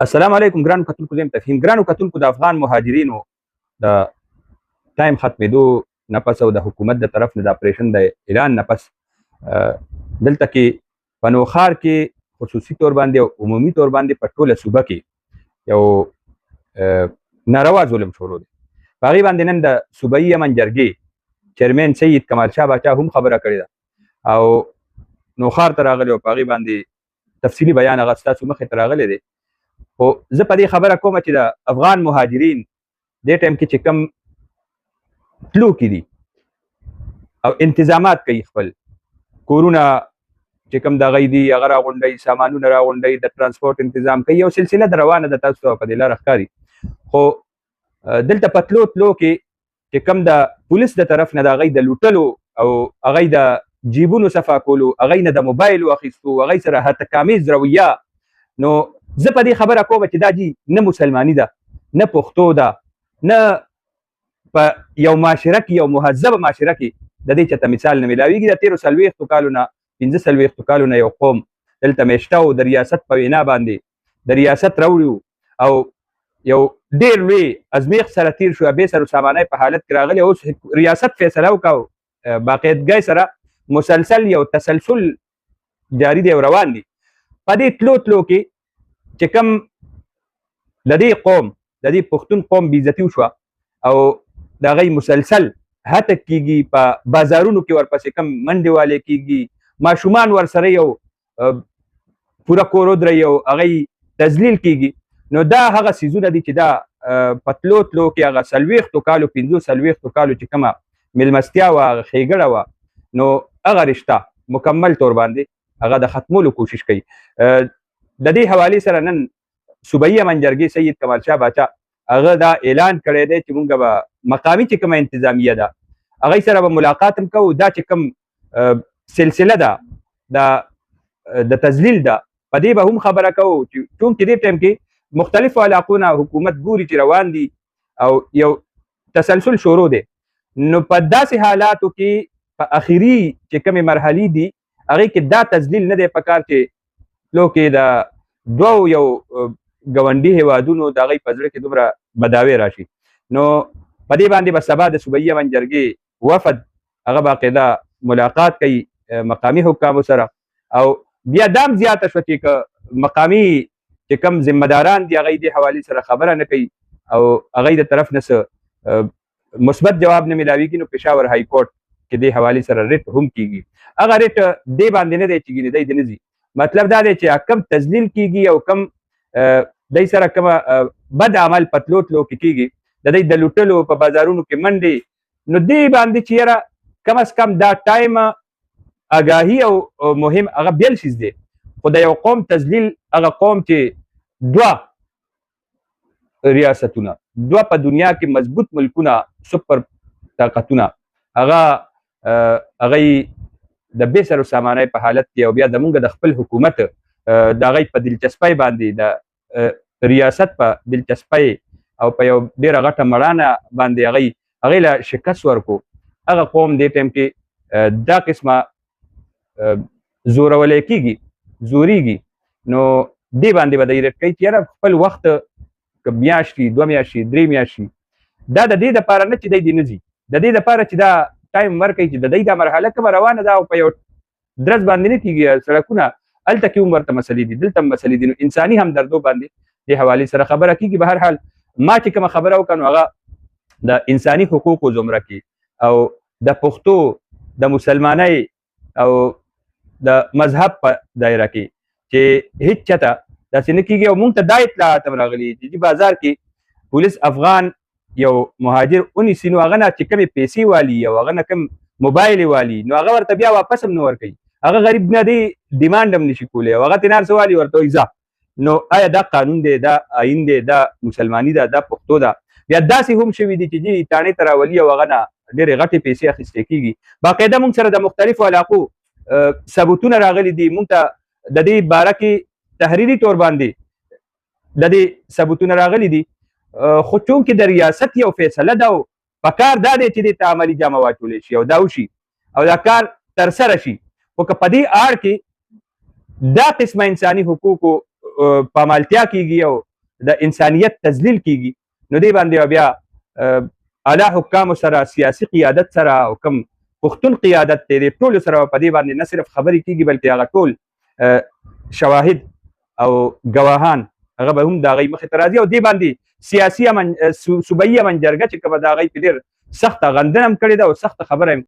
السلام علیکم ګرانو کتونکو، زه یم تفهیم. ګرانو کتونکو، د افغان مهاجرینو د ټایم ختمېدو نه پس او د حکومت د طرف نه د اپریشن د اعلان نه پس دلته کې په نوښار کې خصوصي طور باندې او عمومي طور باندې په ټوله صوبه کې یو ناروا ظلم شروع دی. په هغې باندې نن د صوبایي امن جرګې چیرمین سید کمال شاه باچا هم خبره کړې ده او نوښار ته راغلی او په هغې باندې تفصیلي بیان هغه ستاسو مخې ته راغلی دی. خو زه په دې خبره کومه چې د افغان مهاجرین دې ټایم کې چې کم تلو کې دي او انتظامات کوي، خپل کورونه چې کم د هغوی دي هغه راغونډوي، سامانونه راغونډوي، د ترانسپورټ انتظام کوي، یو سلسله د روانه ده. تاسو ته په دې لاره ښکاري. خو دلته په تلو کې چې کم د پولیس د طرف نه د هغوی د لوټلو او هغوی د جیبونو صفا کولو، هغوی نه د موبایلو اخیستو، هغوی سره هتکامیز رویه، نو زه په دې خبره کوم چې دا جی نه مسلماني ده، نه پښتو ده، نه په یو معاشره کې، یو مهذبه معاشره کې د دې چېرته مثال نه میلاویږي. د تېرو 40 کالو نه 45 کالو نه یو قوم دلته میشته او د ریاست په وینا باندې د ریاست راوړي او یو ډېر لوی ازمیښت سره تیر شو، بې سر و سامانۍ په حالت کې راغلی. اوس ریاست فیصله وکړه، باقاعدګۍ سره مسلسل یو تسلسل جاری دی او روان دي. په دې تلو کې چې کوم د دې قوم، د دې پښتون قوم بېعزتي وشوه او د هغوی مسلسل هتک کېږي، په بازارونو کې ورپسې کوم منډې والې کېږي، ماشومان ورسره یو پوره کور ودروي او هغوی تذلیل کېږي. نو دا هغه څیزونه دي چې دا په تلو کې هغه 40 کالو 45 کالو چې کومه میلمستیا وه، هغه ښېګړه وه، نو هغه رشته مکمل طور باندې هغه د ختمولو کوشش کوي. د دې حوالې سره نن صوبایي امن جرګې سید کمال شاه باچا هغه دا اعلان کړی دی چې موږ به مقامي چې کومه انتظامیه ده هغوی سره به ملاقات هم کوو. دا چې کوم سلسله ده د تذلیل ده، په دې به هم خبره کوو چې چونکې دې ټایم کې مختلفو علاقو نه حکومت ګوري چې روان دي او یو تسلسل شروع دی. نو په داسې حالاتو کې په اخري چې کومې مرحلې دي هغې کې دا تذلیل نه دی پکار چې تلو کې د دوو یو ګاونډي هیوادونو د هغوی په زړه کې دومره بداوی راشي. نو په دې باندې به سبا د صوبایي امن جرګې وفد هغه باقاعده ملاقات کوي مقامي حکامو سره، او بیا دا هم زیاته شوه چې که مقامي چې کوم ذمهداران دي هغوی دې حوالې سره خبره نه کوي او هغوی د طرف نه څه مثبت جواب نه میلاویږي، نو پېښور های کورټ کې دې حوالې سره ریټ هم کېږي. هغه ریټ دې باندې نه دی چې ګینې دی دې نه ځي. مطلب دا دی چې کم تذلیل کېږي او کم دی سره کومه بد عمل په تلو کې کېږي، د دوی د لوټلو په بازارونو کې منډې، نو دې باندې چې یاره کم از کم دا ټایم آګاهي او مهم هغه بیل شیز دی. خو د یو قوم تذلیل، هغه قوم چې دوه ریاستونه، دوه په دنیا کې مضبوط ملکونه، سپر طاقتونه، هغوی د بې سر و سامانۍ په حالت کې او بیا زمونږ د خپل حکومت د هغوی په دلچسپۍ باندې، د ریاست په دلچسپۍ او په یو ډېره غټه مړانه باندې هغوی له شکست ورکړو. هغه قوم دې ټایم کې دا قسمه زورولی کېږي، زوریږي، نو دې باندې به دی ریټ کوي چې یاره خپل وخت که میاشتې 2 میاشتې 3 میاشتې دا د دې دپاره نه چې دی دې نه ځي، د دې دپاره چې دا ټایم ورکوي چې د دوی دا مرحله کومه روانه ده او په یو درز باندې نه کېږي سړکونه، هلته کې هم ورته مسلې دي، دلته هم مسلې دي. نو انساني همدردو باندې دې حوالې سره خبره کېږي. به هر حال ما چې کومه خبره وکړه نو هغه د انساني حقوقو زمره کې او د پښتو د مسلمانۍ او د مذهب په دایره کې چې هیڅ چاته داسې نه کېږي. او موږ ته دا اطلاعات هم راغلي چې بازار کې پولیس افغان یو مهاجر ونیسي، نو هغه نه چې کومې پیسې والي او هغه نه کوم موبایل والي، نو هغه ورته بیا واپس هم نه ورکوي. هغه غریب نه دی، ډیمانډ هم نشي کولی، او هغه ترې نه هر څه والي ورته وایي ځه. نو آیا دا قانون دی، دا آیین دی، دا مسلماني ده، دا پښتو ده؟ بیا داسې هم شوي دي چې جي تاڼې ته راولي او هغه نه ډېرې غټې پیسې اخیستې کېږي. باقاعده موږ سره د مختلفو علاقو ثبوتونه راغلي دي، موږ ته د دې باره کې تحریري طور باندې د دې ثبوتونه راغلي دي. خو چونکې د ریاست یو فیصله ده او پکار دا دی چې دې ته عملي جامه واچولی شي او دا وشي او دا کار ترسره شي. خو که په دې اړ کې دا قسمه انساني حقوقو پامالتیا کېږي او د انسانیت تذلیل کیږي نو دې باندې بیا اعلی حکامو سره سیاسي قیادت سره او کوم پښتون قیادت دی د ټولو سره په دې باندې نه صرف خبرې کیږي بلکې هغه ټول شواهد او ګواهان هغه به هم د هغوی مخې ته راځي او دې باندې سیاسي صوبایي امن جرګه چې کومه د هغوی په ډېر سخته غندنه هم کړې ده او سخته خبره